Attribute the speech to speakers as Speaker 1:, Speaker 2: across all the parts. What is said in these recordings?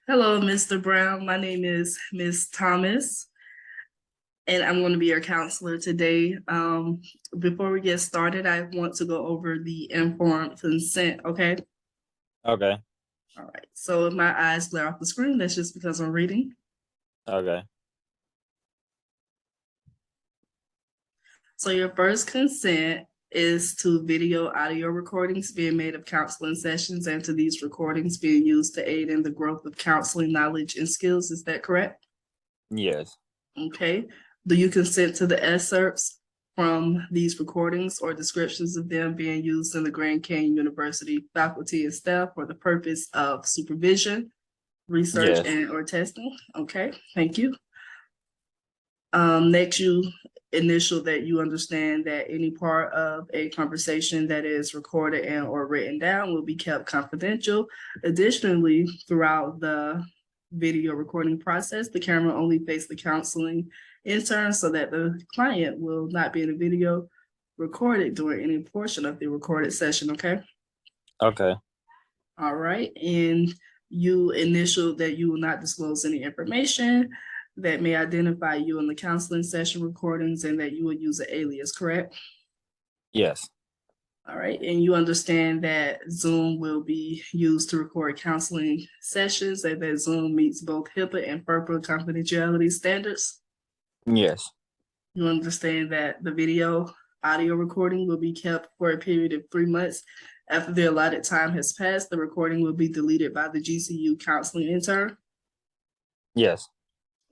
Speaker 1: Hello, Mr. Brown. My name is Miss Thomas, and I'm going to be your counselor today. Before we get started, I want to go over the informed consent, okay?
Speaker 2: Okay.
Speaker 1: All right. So if my eyes glare off the screen, that's just because I'm reading.
Speaker 2: Okay.
Speaker 1: So your first consent is to video audio recordings being made of counseling sessions and to these recordings being used to aid in the growth of counseling knowledge and skills. Is that correct?
Speaker 2: Yes.
Speaker 1: Okay. Do you consent to the excerpts from these recordings or descriptions of them being used in the Grand Canyon University faculty and staff for the purpose of supervision, research,
Speaker 2: Yes.
Speaker 1: and or testing? Okay, thank you. Next, you initial that you understand that any part of a conversation that is recorded and or written down will be kept confidential. Additionally, throughout the video recording process, the camera only faces the counseling intern so that the client will not be in the video recorded during any portion of the recorded session, okay?
Speaker 2: Okay.
Speaker 1: All right, and you initial that you will not disclose any information that may identify you in the counseling session recordings and that you will use an alias, correct?
Speaker 2: Yes.
Speaker 1: All right, and you understand that Zoom will be used to record counseling sessions and that Zoom meets both HIPAA and FERPA confidentiality standards.
Speaker 2: Yes.
Speaker 1: You understand that the video audio recording will be kept for a period of 3 months. After the allotted time has passed, the recording will be deleted by the GCU counseling intern.
Speaker 2: Yes.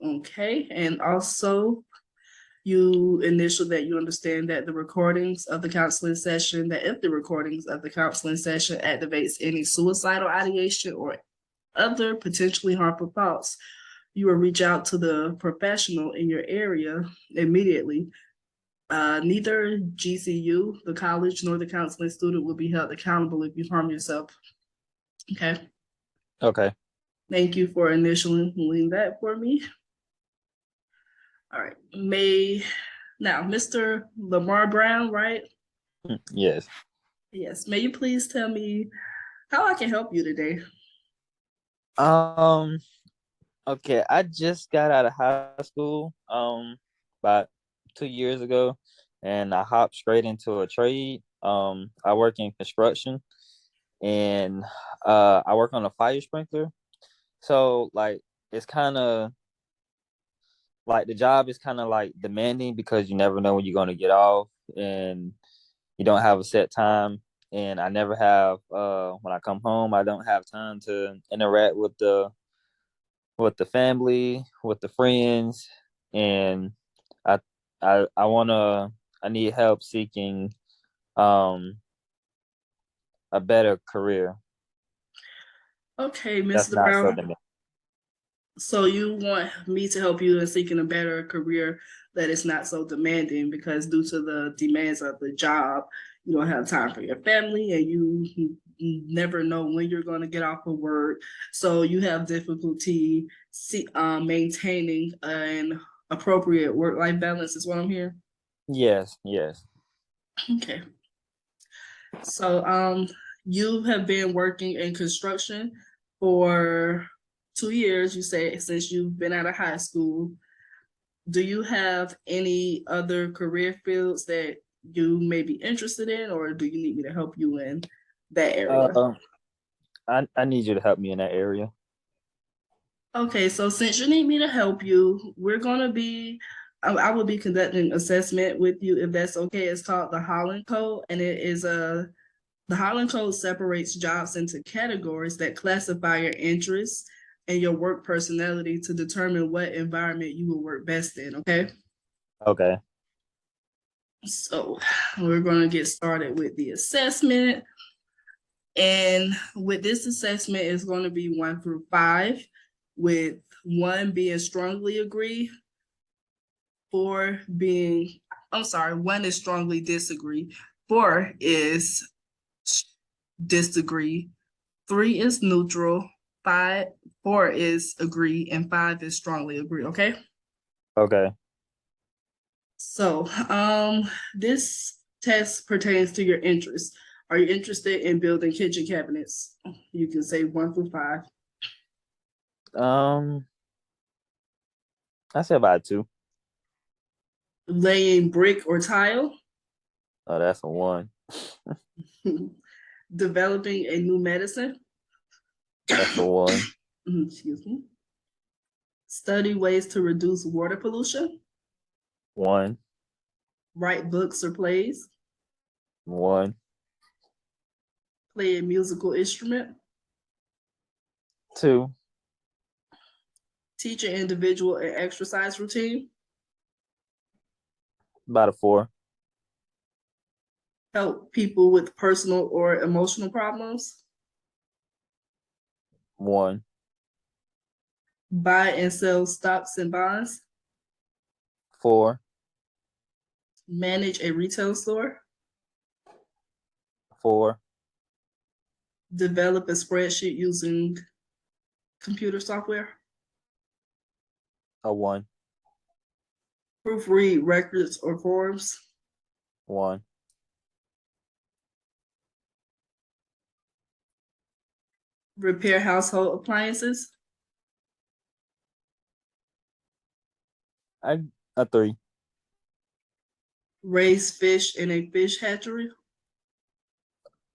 Speaker 1: Okay, and also you initial that you understand that the recordings of the counseling session, that if the recordings of the counseling session activates any suicidal ideation or other potentially harmful thoughts, you will reach out to the professional in your area immediately. Neither GCU, the college, nor the counseling student will be held accountable if you harm yourself. Okay.
Speaker 2: Okay.
Speaker 1: Thank you for initialing that for me. All right. Now, Mr. Lamar Brown, right?
Speaker 2: Yes.
Speaker 1: Yes. May you please tell me how I can help you today?
Speaker 2: Um, okay. I just got out of high school about 2 years ago, and I hopped straight into a trade. I work in construction, and I work on a fire sprinkler. So like it's kind of like the job is kind of like demanding because you never know when you're going to get off, and you don't have a set time. And I never have when I come home, I don't have time to interact with the family, with the friends. And i I want to, I need help seeking um a better career
Speaker 1: Okay,
Speaker 2: that's
Speaker 1: Mr.
Speaker 2: not so
Speaker 1: Brown.
Speaker 2: demanding.
Speaker 1: So you want me to help you in seeking a better career that is not so demanding because due to the demands of the job, you don't have time for your family and you never know when you're going to get off of work. So you have difficulty maintaining an appropriate work-life balance is what I'm hearing.
Speaker 2: Yes. Yes.
Speaker 1: Okay. So you have been working in construction for 2 years, you say, since you've been out of high school. Do you have any other career fields that you may be interested in, or do you need me to help you in that area?
Speaker 2: uh I need you to help me in that area.
Speaker 1: Okay, so since you need me to help you, we're gonna be, I will be conducting assessment with you if that's okay. It's called the Holland Code, and it is the Holland Code separates jobs into categories that classify your interests and your work personality to determine what environment you will work best in. Okay.
Speaker 2: Okay.
Speaker 1: So we're going to get started with the assessment. And with this assessment, it's going to be 1 through 5, with 1 being strongly agree, 4 being, I'm sorry, 1 is strongly disagree, 4 is disagree, 3 is neutral, 4 is agree, and 5 is strongly agree. Okay.
Speaker 2: Okay.
Speaker 1: So this test pertains to your interests. Are you interested in building kitchen cabinets? You can say 1 through 5.
Speaker 2: I say about 2.
Speaker 1: Laying brick or tile.
Speaker 2: Oh, that's a 1.
Speaker 1: Developing a new medicine.
Speaker 2: That's a 1.
Speaker 1: Excuse me. Study ways to reduce water pollution.
Speaker 2: 1.
Speaker 1: Write books or plays.
Speaker 2: 1.
Speaker 1: Play a musical instrument.
Speaker 2: 2.
Speaker 1: Teach an individual an exercise routine.
Speaker 2: About a 4.
Speaker 1: Help people with personal or emotional problems.
Speaker 2: 1.
Speaker 1: Buy and sell stocks and bonds.
Speaker 2: 4.
Speaker 1: Manage a retail store.
Speaker 2: 4.
Speaker 1: Develop a spreadsheet using computer software.
Speaker 2: A 1.
Speaker 1: Proofread records or forms.
Speaker 2: 1.
Speaker 1: Repair household appliances.
Speaker 2: A 3.
Speaker 1: Raise fish in a fish hatchery.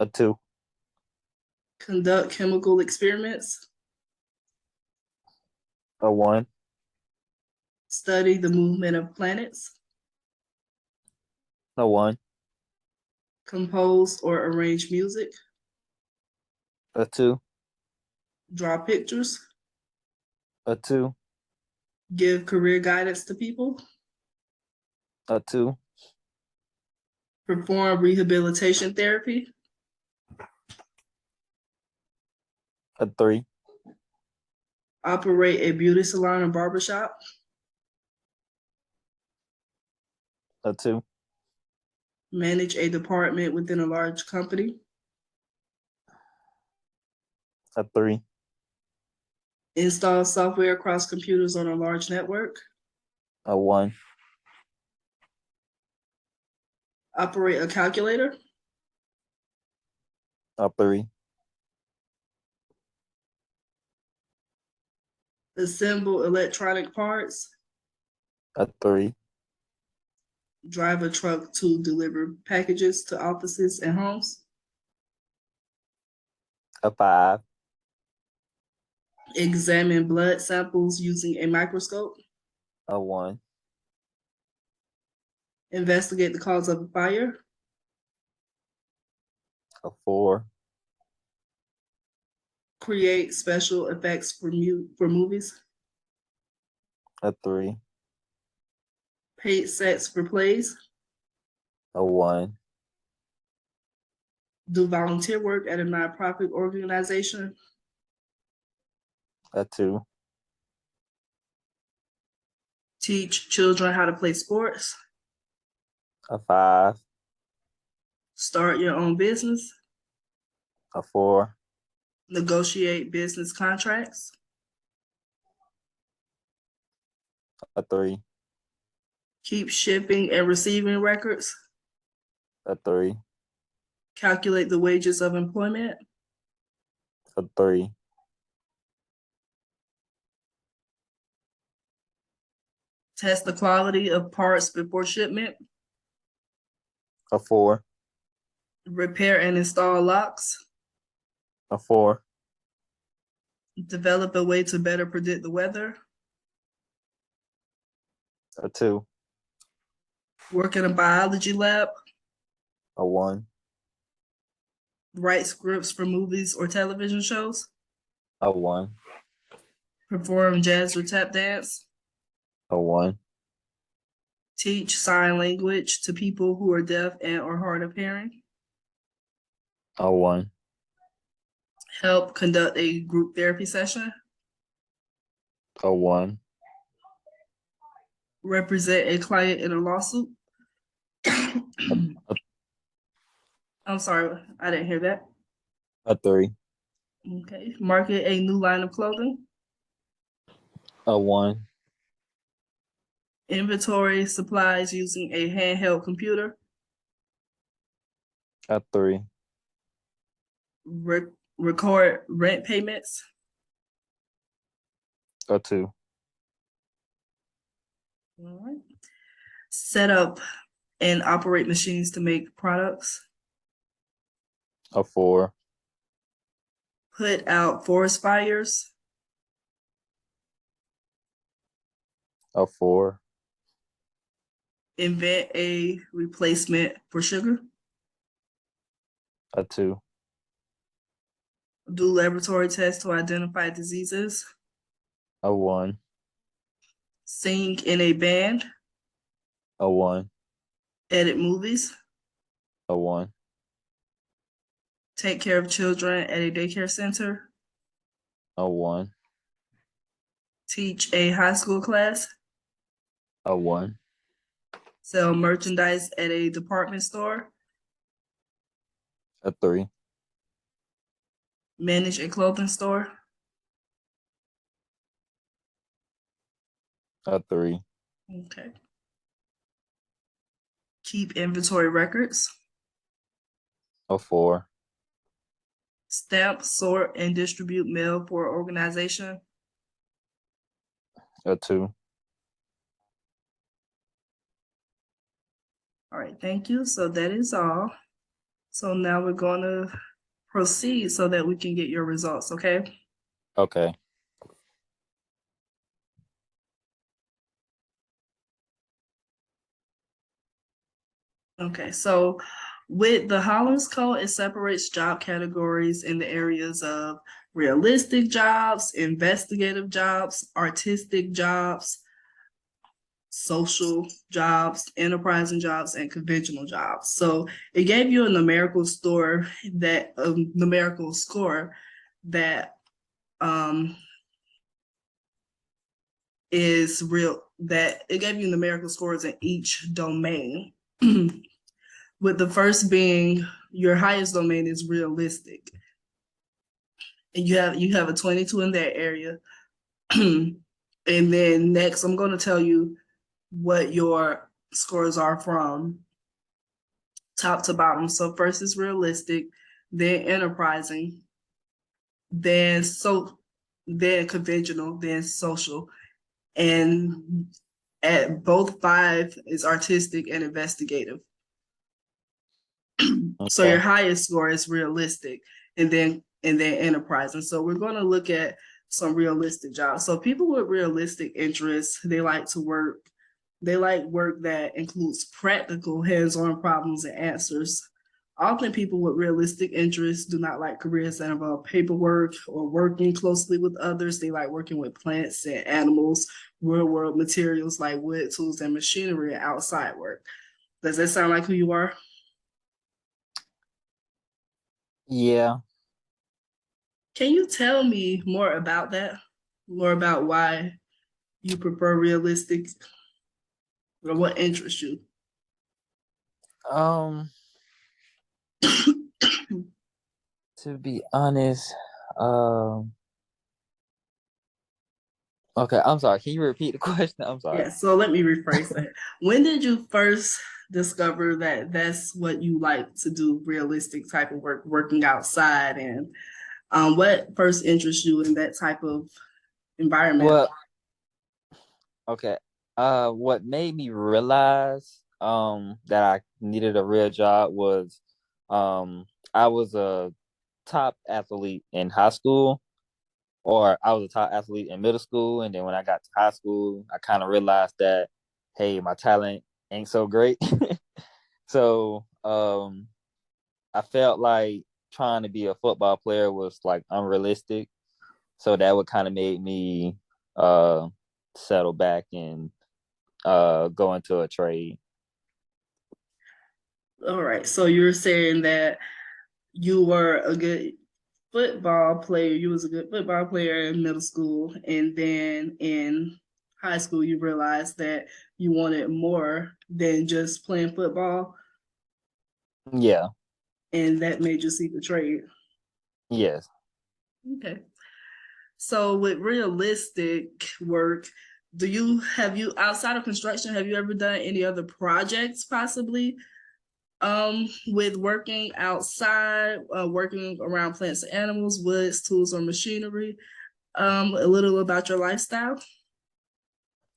Speaker 2: A 2.
Speaker 1: Conduct chemical experiments.
Speaker 2: A 1.
Speaker 1: Study the movement of planets.
Speaker 2: A 1.
Speaker 1: Compose or arrange music.
Speaker 2: A 2.
Speaker 1: Draw pictures.
Speaker 2: A 2.
Speaker 1: Give career guidance to people.
Speaker 2: A 2.
Speaker 1: Perform rehabilitation therapy.
Speaker 2: A 3.
Speaker 1: Operate a beauty salon or barbershop.
Speaker 2: A 2.
Speaker 1: Manage a department within a large company.
Speaker 2: A 3.
Speaker 1: Install software across computers on a large network.
Speaker 2: A 1.
Speaker 1: Operate a calculator.
Speaker 2: A 3.
Speaker 1: Assemble electronic parts.
Speaker 2: A 3.
Speaker 1: Drive a truck to deliver packages to offices and homes.
Speaker 2: A 5.
Speaker 1: Examine blood samples using a microscope.
Speaker 2: A 1.
Speaker 1: Investigate the cause of a fire.
Speaker 2: A 4.
Speaker 1: Create special effects for movies.
Speaker 2: A 3.
Speaker 1: Paint sets for plays.
Speaker 2: A 1.
Speaker 1: Do volunteer work at a nonprofit organization.
Speaker 2: A 2.
Speaker 1: Teach children how to play sports.
Speaker 2: A 5.
Speaker 1: Start your own business.
Speaker 2: A 4.
Speaker 1: Negotiate business contracts.
Speaker 2: A 3.
Speaker 1: Keep shipping and receiving records.
Speaker 2: A 3.
Speaker 1: Calculate the wages of employment.
Speaker 2: A 3.
Speaker 1: Test the quality of parts before shipment.
Speaker 2: A 4.
Speaker 1: Repair and install locks.
Speaker 2: A 4.
Speaker 1: Develop a way to better predict the weather.
Speaker 2: A 2.
Speaker 1: Work in a biology lab.
Speaker 2: A 1.
Speaker 1: Write scripts for movies or television shows.
Speaker 2: A 1.
Speaker 1: Perform jazz or tap dance.
Speaker 2: A 1.
Speaker 1: Teach sign language to people who are deaf and or hard of hearing.
Speaker 2: A 1.
Speaker 1: Help conduct a group therapy session.
Speaker 2: A 1.
Speaker 1: Represent a client in a lawsuit. I'm sorry, I didn't hear that.
Speaker 2: A 3.
Speaker 1: Okay. Market a new line of clothing.
Speaker 2: A 1.
Speaker 1: Inventory supplies using a handheld computer.
Speaker 2: A 3.
Speaker 1: record rent payments.
Speaker 2: A 2.
Speaker 1: All right. Set up and operate machines to make products.
Speaker 2: A 4.
Speaker 1: Put out forest fires.
Speaker 2: A 4.
Speaker 1: Invent a replacement for sugar.
Speaker 2: A 2.
Speaker 1: Do laboratory tests to identify diseases.
Speaker 2: A 1.
Speaker 1: Sing in a band.
Speaker 2: A 1.
Speaker 1: Edit movies.
Speaker 2: A 1.
Speaker 1: Take care of children at a daycare center.
Speaker 2: A 1.
Speaker 1: Teach a high school class.
Speaker 2: A 1.
Speaker 1: Sell merchandise at a department store.
Speaker 2: A 3.
Speaker 1: Manage a clothing store.
Speaker 2: A 3.
Speaker 1: Okay. Keep inventory records.
Speaker 2: A 4.
Speaker 1: Stamp, sort, and distribute mail for organization.
Speaker 2: A 2.
Speaker 1: All right, thank you. So that is all. So now we're going to proceed so that we can get your results, okay?
Speaker 2: Okay.
Speaker 1: Okay, so with the Hollins Code, it separates job categories in the areas of realistic jobs, investigative jobs, artistic jobs, social jobs, enterprising jobs, and conventional jobs. So it gave you a numerical score that is real, that it gave you numerical scores in each domain. With the first being your highest domain is realistic. And you have a 22 in that area. And then next I'm going to tell you what your scores are from top to bottom. So first is realistic, then enterprising, then conventional, then social. And at both 5 is artistic and investigative. So your highest score is realistic, and then enterprising. So we're going to look at some realistic jobs. So people with realistic interests, they like work that includes practical hands-on problems and answers. Often people with realistic interests do not like careers that involve paperwork or working closely with others. They like working with plants and animals, real-world materials like wood, tools, and machinery, and outside work. Does that sound like who you are?
Speaker 2: Yeah.
Speaker 1: Can you tell me more about that? More about why you prefer realistic, or what interests you?
Speaker 2: To be honest, okay, I'm sorry. Can you repeat the question? I'm sorry.
Speaker 1: Yeah, so let me rephrase that. When did you first discover that that's what you like to do, realistic type of work, working outside, and what first interests you in that type of environment?
Speaker 2: Well, okay. What made me realize that I needed a real job was I was a top athlete in high school, or I was a top athlete in middle school, and then when I got to high school, I kind of realized that, hey, my talent ain't so great. So I felt like trying to be a football player was like unrealistic. So that would kind of made me settle back and go into a trade.
Speaker 1: All right, so you're saying that you were a good football player. You was a good football player in middle school, and then in high school, you realized that you wanted more than just playing football,
Speaker 2: Yeah.
Speaker 1: and that made you seek a trade.
Speaker 2: Yes.
Speaker 1: Okay. So with realistic work, have you outside of construction, have you ever done any other projects possibly With working outside, working around plants and animals, woods, tools, or machinery. A little about your lifestyle.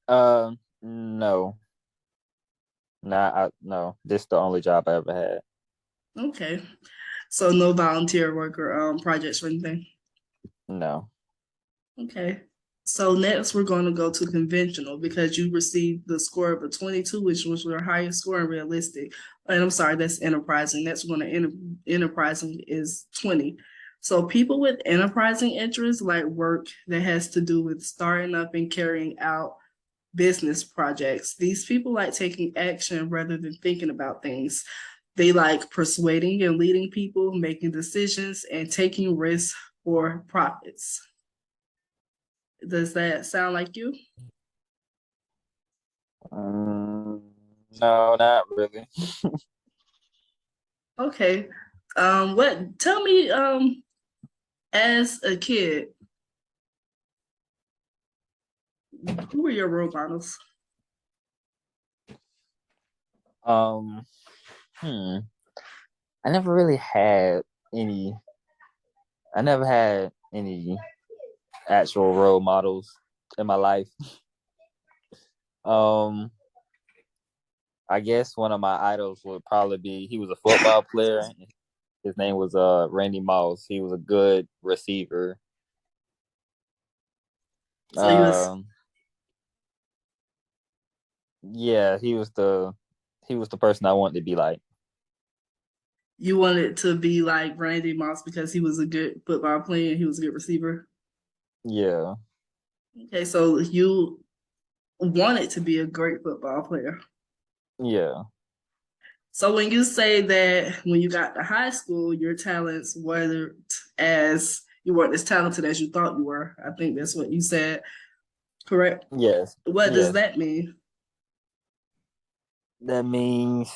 Speaker 2: No, no. This is the only job I ever had.
Speaker 1: Okay. So no volunteer work or projects or anything.
Speaker 2: No.
Speaker 1: Okay. So next we're going to go to conventional because you received the score of a 22, which was your highest score in realistic. And I'm sorry, that's enterprising. That's going to enterprising is 20. So people with enterprising interests like work that has to do with starting up and carrying out business projects. These people like taking action rather than thinking about things. They like persuading and leading people, making decisions, and taking risks for profits. Does that sound like you?
Speaker 2: Mm, no, not really.
Speaker 1: Okay. What tell me, as a kid, who were your role models?
Speaker 2: Um, hmm. I never really had any. I never had any actual role models in my life. Um, I guess one of my idols would probably be he was a football player. His name was Randy Moss. He was a good receiver.
Speaker 1: So
Speaker 2: Um, yeah, he was the person I wanted to be like.
Speaker 1: you wanted to be like Randy Moss because he was a good football player and he was a good receiver.
Speaker 2: Yeah,
Speaker 1: Okay, so you wanted to be a great football player.
Speaker 2: yeah,
Speaker 1: So when you say that when you got to high school, your talents weren't as you weren't as talented as you thought you were. I think that's what you said, correct?
Speaker 2: yes,
Speaker 1: What does
Speaker 2: yes.
Speaker 1: that mean?
Speaker 2: That means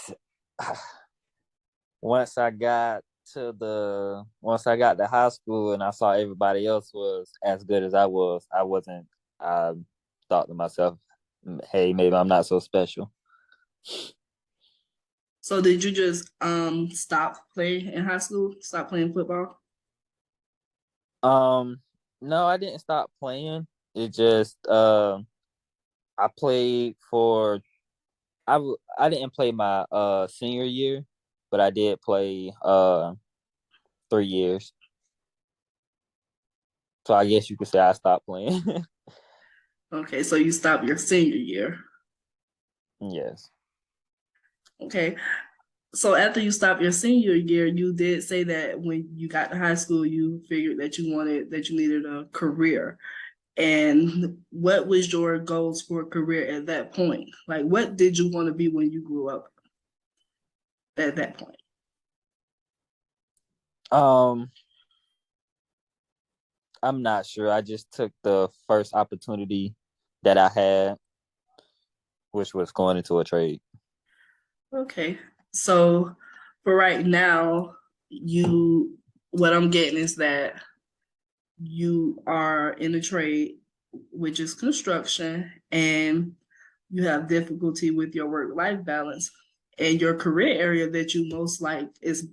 Speaker 2: once I got once I got to high school and I saw everybody else was as good as I was, I wasn't. I thought to myself, "Hey, maybe I'm not so special."
Speaker 1: So did you just stop playing in high school? Stop playing football?
Speaker 2: Um, no, I didn't stop playing. It just I played for I didn't play my senior year, but I did play 3 years. So I guess you could say I stopped playing.
Speaker 1: Okay, so you stopped your senior year.
Speaker 2: Yes.
Speaker 1: Okay. So after you stopped your senior year, you did say that when you got to high school, you figured that you needed a career. And what was your goals for a career at that point? Like, what did you want to be when you grew up at that point?
Speaker 2: Um, I'm not sure. I just took the first opportunity that I had, which was going into a trade.
Speaker 1: Okay. So for right now, what I'm getting is that you are in a trade, which is construction, and you have difficulty with your work-life balance. And your career area that you most like is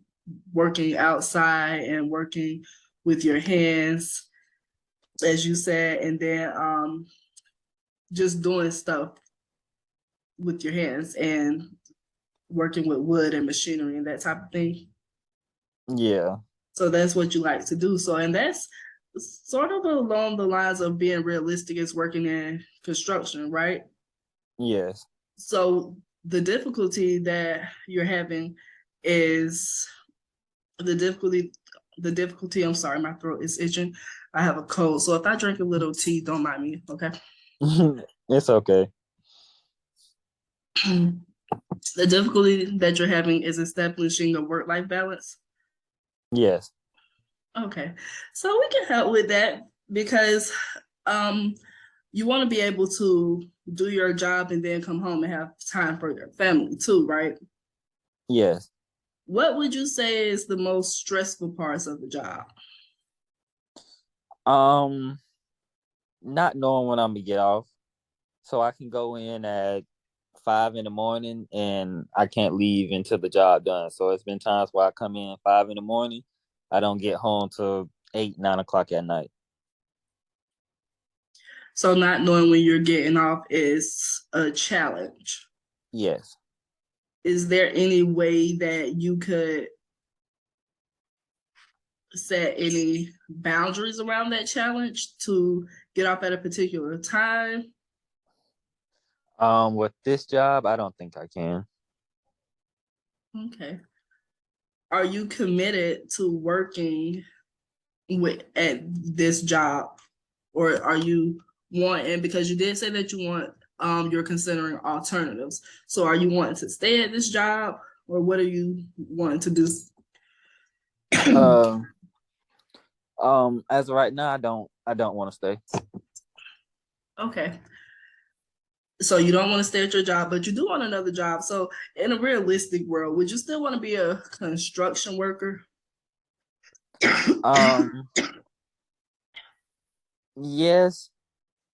Speaker 1: working outside and working with your hands, as you said, and then just doing stuff with your hands and working with wood and machinery and that type of thing.
Speaker 2: Yeah.
Speaker 1: So that's what you like to do. So, and that's sort of along the lines of being realistic as working in construction, right?
Speaker 2: Yes.
Speaker 1: So the difficulty that you're having is the difficulty I'm sorry, my throat is itching. I have a cold. So if I drink a little tea, don't mind me, okay?
Speaker 2: It's okay.
Speaker 1: The difficulty that you're having is establishing a work-life balance.
Speaker 2: Yes.
Speaker 1: Okay. So we can help with that because um you want to be able to do your job and then come home and have time for your family too, right?
Speaker 2: Yes.
Speaker 1: What would you say is the most stressful parts of the job?
Speaker 2: Not knowing when I'm gonna get off. So I can go in at 5 in the morning and I can't leave until the job done. So it's been times where I come in 5 in the morning, I don't get home till 8, 9 o'clock at night.
Speaker 1: So not knowing when you're getting off is a challenge.
Speaker 2: Yes.
Speaker 1: Is there any way that you could set any boundaries around that challenge to get off at a particular time?
Speaker 2: With this job, I don't think I can.
Speaker 1: Okay. Are you committed to working with at this job, or are you wanting, because you did say that you want you're considering alternatives. So are you wanting to stay at this job, or what are you wanting to do?
Speaker 2: Um, as of right now, I don't want to stay.
Speaker 1: Okay. So you don't want to stay at your job, but you do want another job. So in a realistic world, would you still want to be a construction worker?
Speaker 2: Um, yes,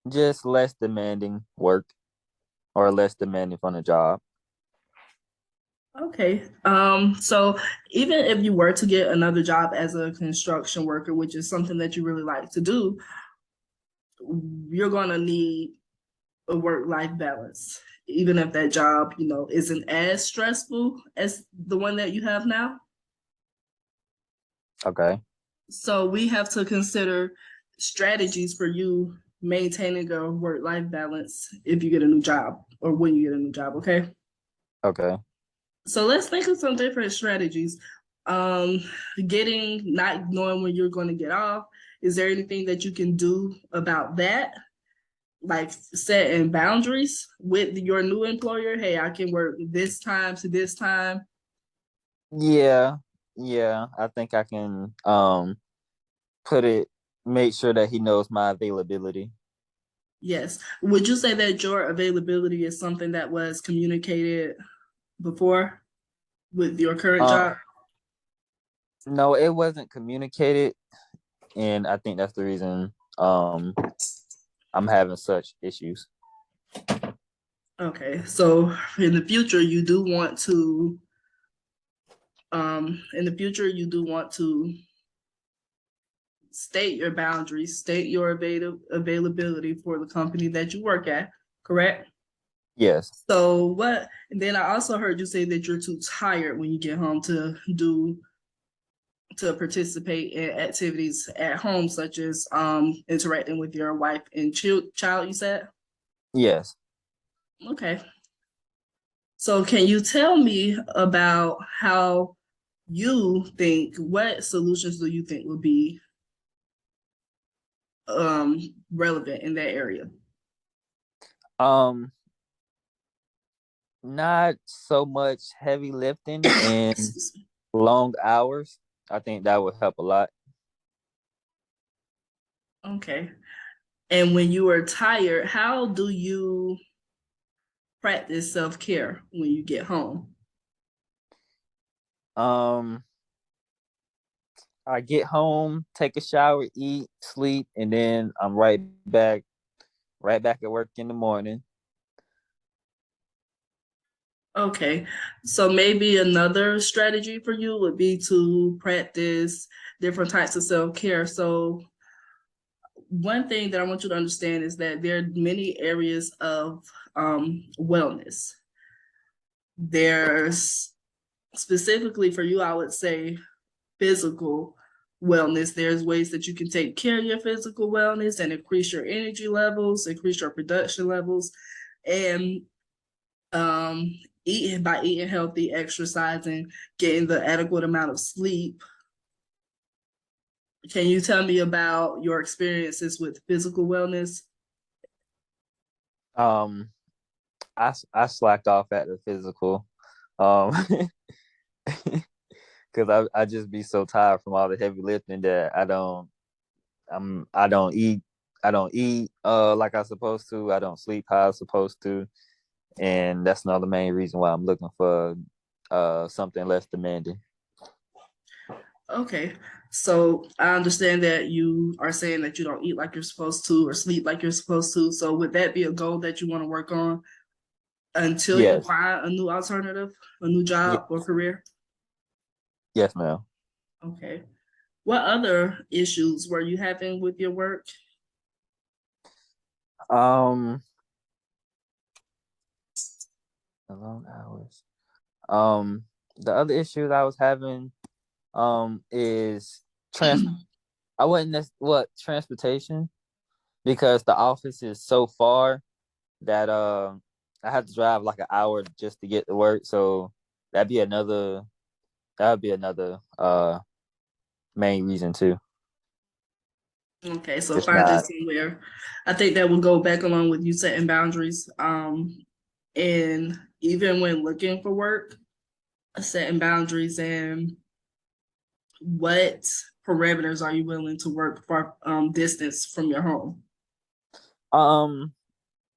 Speaker 2: just less demanding work or less demanding from the job.
Speaker 1: Okay. So even if you were to get another job as a construction worker, which is something that you really like to do, you're gonna need a work-life balance, even if that job, isn't as stressful as the one that you have now.
Speaker 2: Okay.
Speaker 1: So we have to consider strategies for you maintaining a work-life balance if you get a new job or when you get a new job, okay?
Speaker 2: Okay.
Speaker 1: So let's think of some different strategies. Um, not knowing when you're going to get off. Is there anything that you can do about that? Like setting boundaries with your new employer? Hey, I can work this time to this time.
Speaker 2: Yeah. Yeah. I think I can put it make sure that he knows my availability.
Speaker 1: Yes. Would you say that your availability is something that was communicated before with your current
Speaker 2: Um
Speaker 1: job?
Speaker 2: no, it wasn't communicated, and I think that's the reason I'm having such issues.
Speaker 1: Okay. So in the future, you do want to state your boundaries, state your availability for the company that you work at, correct?
Speaker 2: Yes.
Speaker 1: So what, and then I also heard you say that you're too tired when you get home to participate in activities at home, such as interacting with your wife and child, you said?
Speaker 2: Yes.
Speaker 1: Okay. So can you tell me about what solutions do you think would be relevant in that area?
Speaker 2: Um Not so much heavy lifting and long hours. I think that would help a lot.
Speaker 1: Okay. And when you are tired, how do you practice self-care when you get home?
Speaker 2: Um, I get home, take a shower, eat, sleep, and then I'm right back at work in the morning.
Speaker 1: Okay. So maybe another strategy for you would be to practice different types of self-care. So one thing that I want you to understand is that there are many areas of wellness. There's specifically for you, I would say physical wellness. There's ways that you can take care of your physical wellness and increase your energy levels, increase your production levels, and um, eating healthy, exercising, getting the adequate amount of sleep. Can you tell me about your experiences with physical wellness?
Speaker 2: Um, I slacked off at the physical, um, because I just be so tired from all the heavy lifting that I don't eat like I supposed to. I don't sleep how I supposed to, and that's another main reason why I'm looking for something less demanding.
Speaker 1: Okay. So I understand that you are saying that you don't eat like you're supposed to or sleep like you're supposed to. So would that be a goal that you want to work on? until you
Speaker 2: Yes.
Speaker 1: find a new alternative, a new
Speaker 2: Ye-
Speaker 1: job or career?
Speaker 2: yes, ma'am.
Speaker 1: Okay. What other issues were you having with your work?
Speaker 2: Um, the long hours. The other issues I was having is trans. I wouldn't transportation, because the office is so far that I have to drive like an hour just to get to work. So that'd be another that would be another main reason too.
Speaker 1: Okay, so
Speaker 2: It's
Speaker 1: finding
Speaker 2: not.
Speaker 1: somewhere. I think that will go back along with you setting boundaries. And even when looking for work, setting boundaries and what parameters are you willing to work for distance from your home?
Speaker 2: Um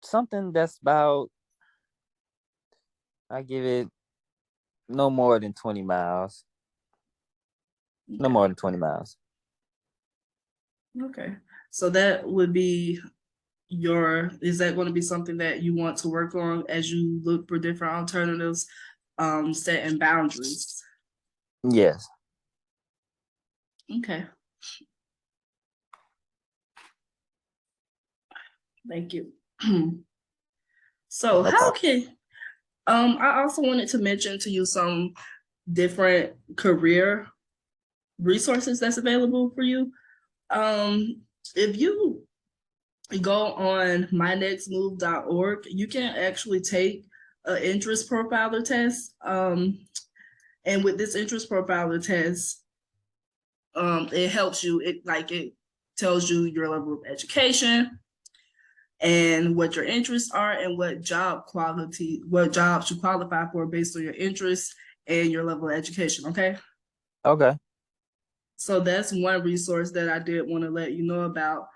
Speaker 2: Something that's about, I give it no more than 20 miles. No
Speaker 1: Okay.
Speaker 2: more than 20 miles.
Speaker 1: Okay. So that would be is that going to be something that you want to work on as you look for different alternatives, setting boundaries?
Speaker 2: Yes.
Speaker 1: Okay. Thank you. So
Speaker 2: No
Speaker 1: how
Speaker 2: problem.
Speaker 1: can I also wanted to mention to you some different career resources that's available for you. If you go on mynextmove.org, you can actually take an interest profiler test. And with this interest profiler test, it helps you. It tells you your level of education and what your interests are and what jobs you qualify for based on your interests and your level of education. Okay.
Speaker 2: Okay.
Speaker 1: So that's one resource that I did want to let you know about.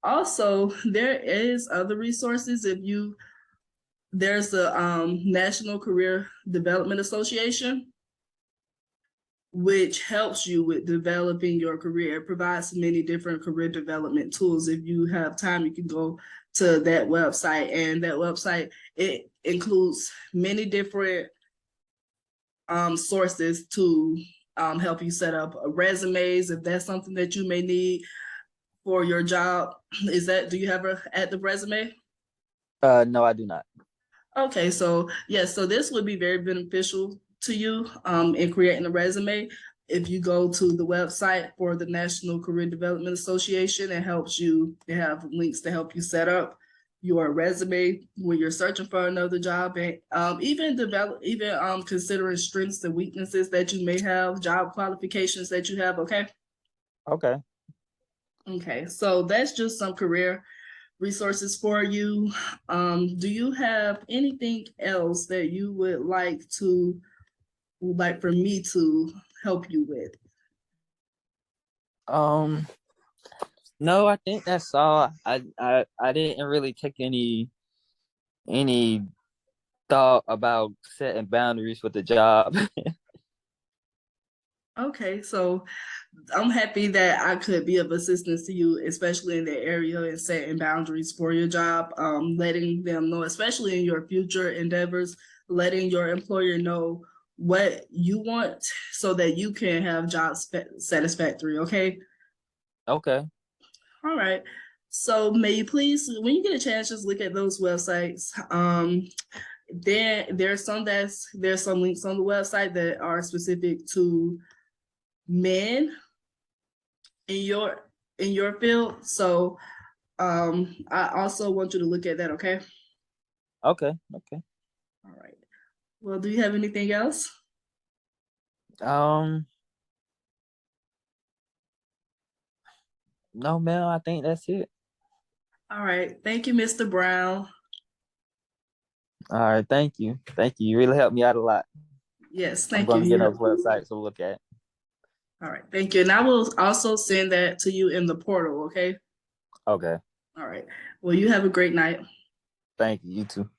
Speaker 1: Also, there is other resources. There's the National Career Development Association, which helps you with developing your career. It provides many different career development tools. If you have time, you can go to that website, and that website, it includes many different sources to help you set up resumes if that's something that you may need for your job. Do you have an active resume?
Speaker 2: No, I do not.
Speaker 1: Okay, so yes, so this would be very beneficial to you in creating a resume. If you go to the website for the National Career Development Association, it helps you. They have links to help you set up your resume when you're searching for another job, and even considering strengths and weaknesses that you may have, job qualifications that you have. Okay.
Speaker 2: Okay.
Speaker 1: Okay, so that's just some career resources for you. Do you have anything else that you would like for me to help you with?
Speaker 2: Um, no, I think that's all. I didn't really take any thought about setting boundaries with the job.
Speaker 1: Okay, so I'm happy that I could be of assistance to you, especially in the area and setting boundaries for your job, letting them know, especially in your future endeavors, letting your employer know what you want so that you can have satisfactory. Okay.
Speaker 2: Okay.
Speaker 1: All right. So may you please, when you get a chance, just look at those websites. There's some links on the website that are specific to men in your field. So I also want you to look at that, okay?
Speaker 2: Okay. Okay.
Speaker 1: All right. Well, do you have anything else?
Speaker 2: Um, no, Mel, I think that's it.
Speaker 1: All right. Thank you, Mr. Brown.
Speaker 2: All right, thank you. Thank you. You really helped me out a lot.
Speaker 1: Yes,
Speaker 2: I'm
Speaker 1: thank you.
Speaker 2: gonna get those websites to look at.
Speaker 1: All right. Thank you. And I will also send that to you in the portal, okay?
Speaker 2: Okay.
Speaker 1: All right. Well, you have a great night.
Speaker 2: Thank you. You too.